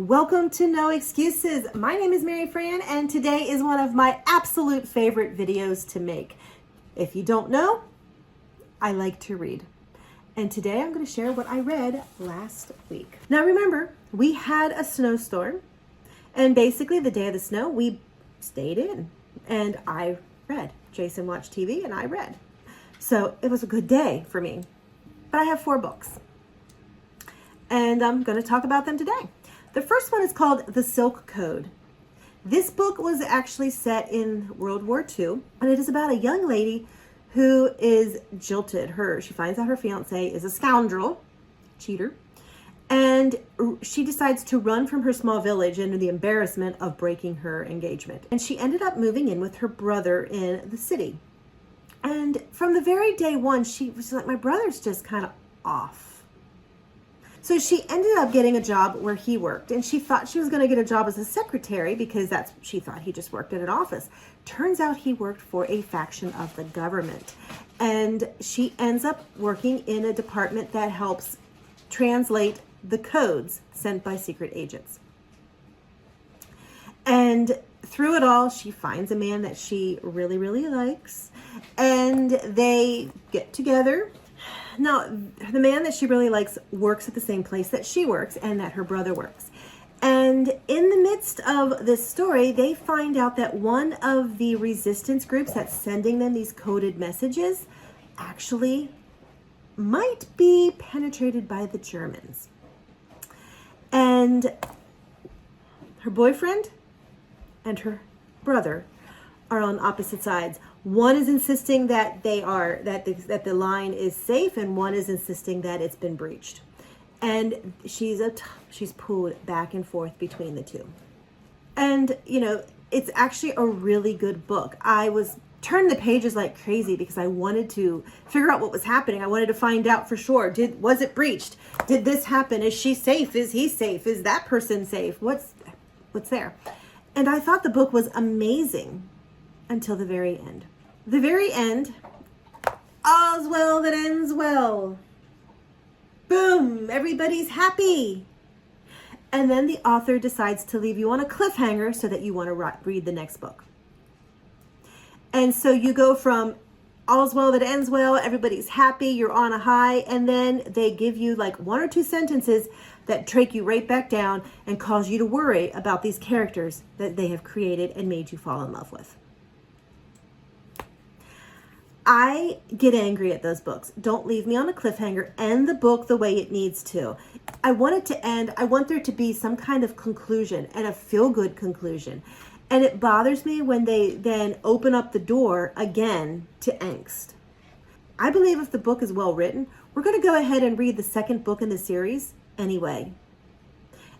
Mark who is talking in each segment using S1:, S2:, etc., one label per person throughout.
S1: Welcome to No Excuses. My name is Mary Fran, and today is one of my absolute favorite videos to make. If you don't know, I like to read. And today I'm going to share what I read last week. Now remember, we had a snowstorm, and basically the day of the snow, we stayed in, and I read. Jason watched TV, and I read. So it was a good day for me. But I have 4 books, and I'm going to talk about them today. The first one is called The Silk Code. This book was actually set in World War II, and it is about a young lady who is jilted. She finds out her fiance is a scoundrel, cheater, and she decides to run from her small village into the embarrassment of breaking her engagement. And she ended up moving in with her brother in the city. And from the very day one, she was like, my brother's just kind of off. So she ended up getting a job where he worked, and she thought she was going to get a job as a secretary because she thought he just worked at an office. Turns out he worked for a faction of the government, and she ends up working in a department that helps translate the codes sent by secret agents. And through it all, she finds a man that she really, really likes, and they get together. Now, the man that she really likes works at the same place that she works and that her brother works. And in the midst of this story, they find out that one of the resistance groups that's sending them these coded messages actually might be penetrated by the Germans. And her boyfriend and her brother are on opposite sides. One is insisting that that the line is safe, and one is insisting that it's been breached. And she's pulled back and forth between the two. And it's actually a really good book. I was turning the pages like crazy because I wanted to figure out what was happening. I wanted to find out for sure. Was it breached? Did this happen? Is she safe? Is he safe? Is that person safe? What's there? And I thought the book was amazing until the very end. The very end, all's well that ends well. Boom, everybody's happy. And then the author decides to leave you on a cliffhanger so that you want to read the next book. And so you go from all's well that ends well, everybody's happy, you're on a high, and then they give you like 1 or 2 sentences that take you right back down and cause you to worry about these characters that they have created and made you fall in love with. I get angry at those books. Don't leave me on a cliffhanger. End the book the way it needs to. I want it to end. I want there to be some kind of conclusion, and a feel-good conclusion. And it bothers me when they then open up the door again to angst. I believe if the book is well written, we're going to go ahead and read the second book in the series anyway.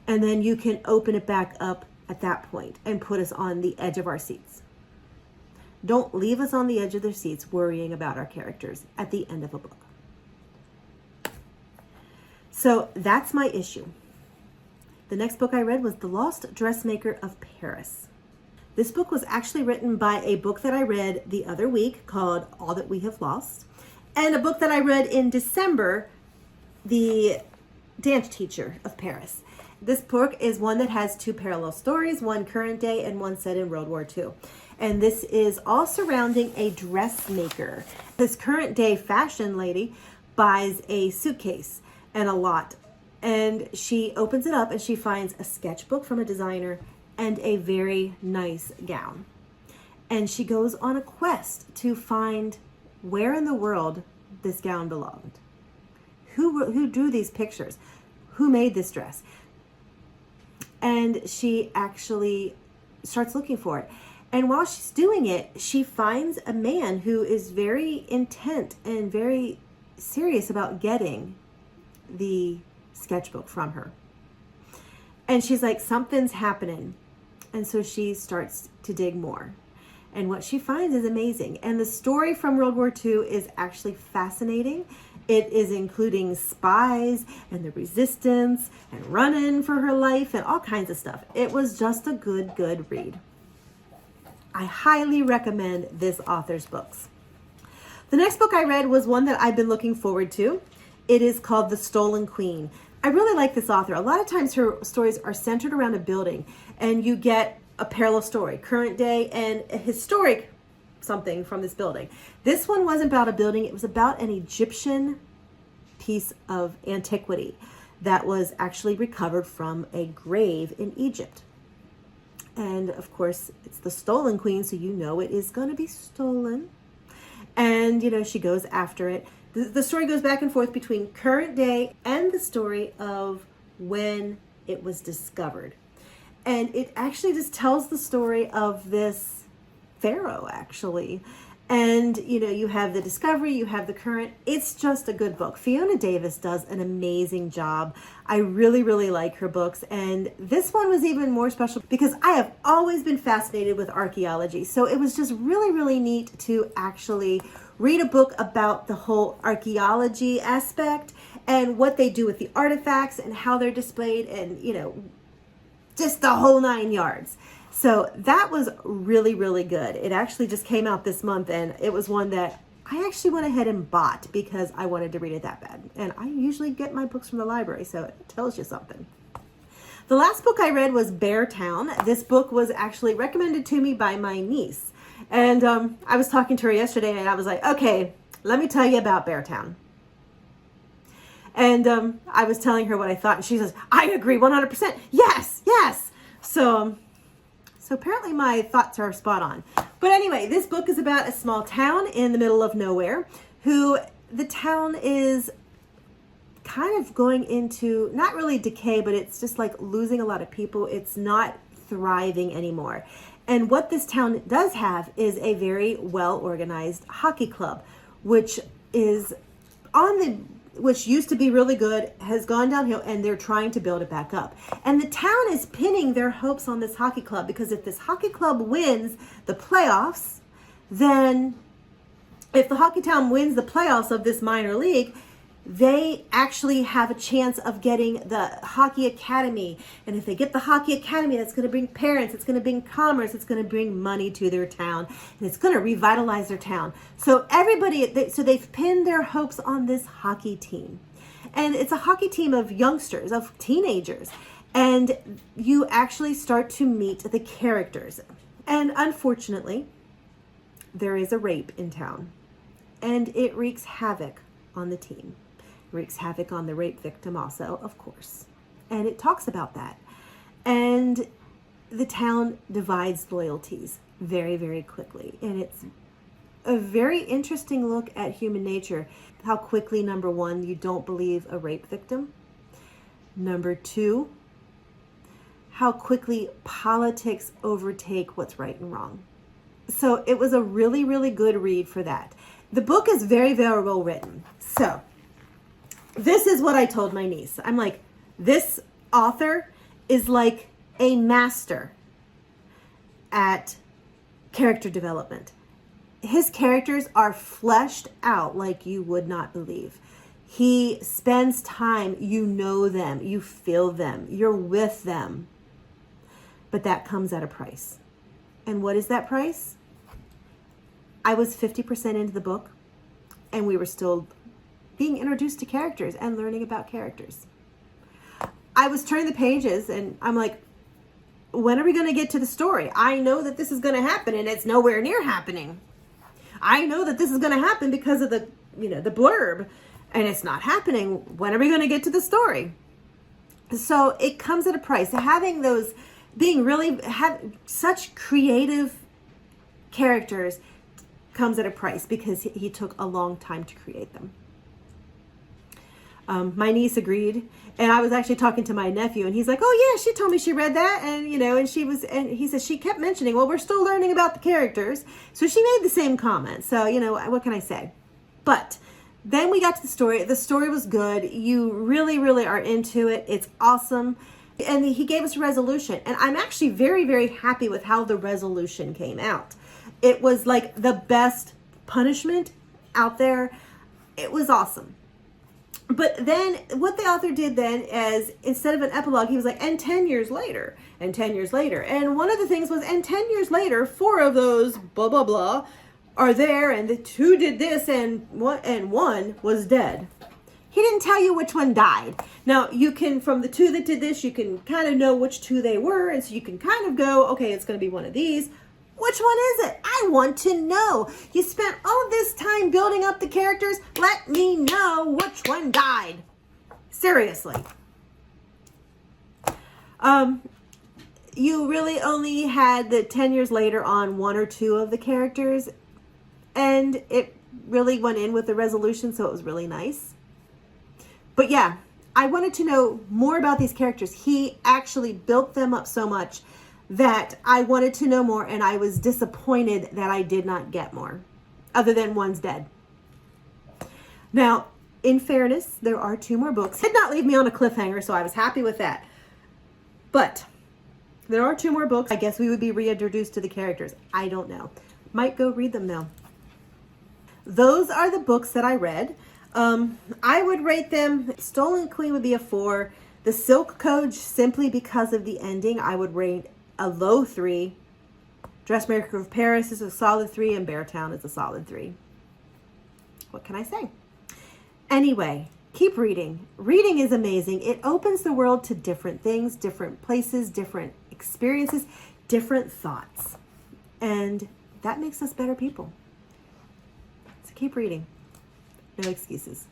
S1: And then you can open it back up at that point and put us on the edge of our seats. Don't leave us on the edge of their seats worrying about our characters at the end of a book. So that's my issue. The next book I read was The Lost Dressmaker of Paris. This book was actually written by a book that I read the other week called All That We Have Lost, and a book that I read in December, The Dance Teacher of Paris. This book is one that has 2 parallel stories, one current day and one set in World War II. And this is all surrounding a dressmaker. This current day fashion lady buys a suitcase and a lot. And she opens it up and she finds a sketchbook from a designer and a very nice gown. And she goes on a quest to find where in the world this gown belonged. Who drew these pictures? Who made this dress? And she actually starts looking for it. And while she's doing it, she finds a man who is very intent and very serious about getting the sketchbook from her. And she's like, something's happening. And so she starts to dig more. And what she finds is amazing. And the story from World War II is actually fascinating. It is including spies and the resistance and running for her life and all kinds of stuff. It was just a good read. I highly recommend this author's books. The next book I read was one that I've been looking forward to. It is called The Stolen Queen. I really like this author. A lot of times her stories are centered around a building, and you get a parallel story, current day and a historic something from this building. This one wasn't about a building. It was about an Egyptian piece of antiquity that was actually recovered from a grave in Egypt. And of course, it's the stolen queen, so you know it is going to be stolen. And, you know, she goes after it. The story goes back and forth between current day and the story of when it was discovered. And it actually just tells the story of this pharaoh, actually. And, you know, you have the discovery, you have the current. It's just a good book. Fiona Davis does an amazing job. I really, really like her books. And this one was even more special because I have always been fascinated with archaeology. So it was just really, really neat to actually read a book about the whole archaeology aspect and what they do with the artifacts and how they're displayed and, you know, just the whole 9 yards. So that was really, really good. It actually just came out this month, and it was one that I actually went ahead and bought because I wanted to read it that bad. And I usually get my books from the library, so it tells you something. The last book I read was Beartown. This book was actually recommended to me by my niece. And I was talking to her yesterday, and I was like, okay, let me tell you about Beartown. And I was telling her what I thought, and she says, I agree 100%. Yes, yes. So apparently my thoughts are spot on. But anyway, this book is about a small town in the middle of nowhere who the town is kind of going into, not really decay, but it's just like losing a lot of people. It's not thriving anymore. And what this town does have is a very well-organized hockey club, which is which used to be really good, has gone downhill, and they're trying to build it back up. And the town is pinning their hopes on this hockey club because if this hockey club wins the playoffs, then if the hockey town wins the playoffs of this minor league, they actually have a chance of getting the hockey academy. And if they get the hockey academy, that's going to bring parents, it's going to bring commerce, it's going to bring money to their town, and it's going to revitalize their town. So they've pinned their hopes on this hockey team. And it's a hockey team of youngsters, of teenagers. And you actually start to meet the characters. And unfortunately, there is a rape in town. And it wreaks havoc on the team. Wreaks havoc on the rape victim also, of course. And it talks about that. And the town divides loyalties very, very quickly. And it's a very interesting look at human nature. How quickly, number one, you don't believe a rape victim. Number two, how quickly politics overtake what's right and wrong. So it was a really, really good read for that. The book is very, very well written. So this is what I told my niece. I'm like, this author is like a master at character development. His characters are fleshed out like you would not believe. He spends time, you know them, you feel them, you're with them. But that comes at a price. And what is that price? I was 50% into the book, and we were still being introduced to characters and learning about characters. I was turning the pages, and I'm like, when are we going to get to the story? I know that this is going to happen, and it's nowhere near happening. I know that this is going to happen because of the blurb, and it's not happening. When are we going to get to the story? So it comes at a price. Having those, have such creative characters comes at a price because he took a long time to create them. My niece agreed, and I was actually talking to my nephew, and he's like, oh yeah, she told me she read that, and and he says she kept mentioning, well, we're still learning about the characters, so she made the same comment. So, what can I say? But then we got to the story. The story was good. You really, really are into it. It's awesome. And he gave us a resolution, and I'm actually very, very happy with how the resolution came out. It was like the best punishment out there. It was awesome. But then what the author did then is, instead of an epilogue, he was like, and 10 years later, and 10 years later. And one of the things was, and 10 years later, 4 of those blah, blah, blah are there, and the 2 did this, and one was dead. he didn't tell you which one died. Now, you can, from the two that did this, you can kind of know which two they were. And so you can kind of go, okay, it's going to be one of these. Which one is it? I want to know. You spent all this time building up the characters. Let me know which one died. Seriously. You really only had the 10 years later on one or two of the characters, and it really went in with the resolution, so it was really nice. But yeah, I wanted to know more about these characters. He actually built them up so much that I wanted to know more, and I was disappointed that I did not get more, other than one's dead. Now, in fairness, there are 2 more books. Did not leave me on a cliffhanger, so I was happy with that. But there are 2 more books. I guess we would be reintroduced to the characters. I don't know. Might go read them though. Those are the books that I read. I would rate them, Stolen Queen would be a 4. The Silk Code, simply because of the ending, I would rate a low 3. Dressmaker of Paris is a solid 3, and Beartown is a solid 3. What can I say? Anyway, keep reading. Reading is amazing. It opens the world to different things, different places, different experiences, different thoughts. And that makes us better people. So keep reading. No excuses.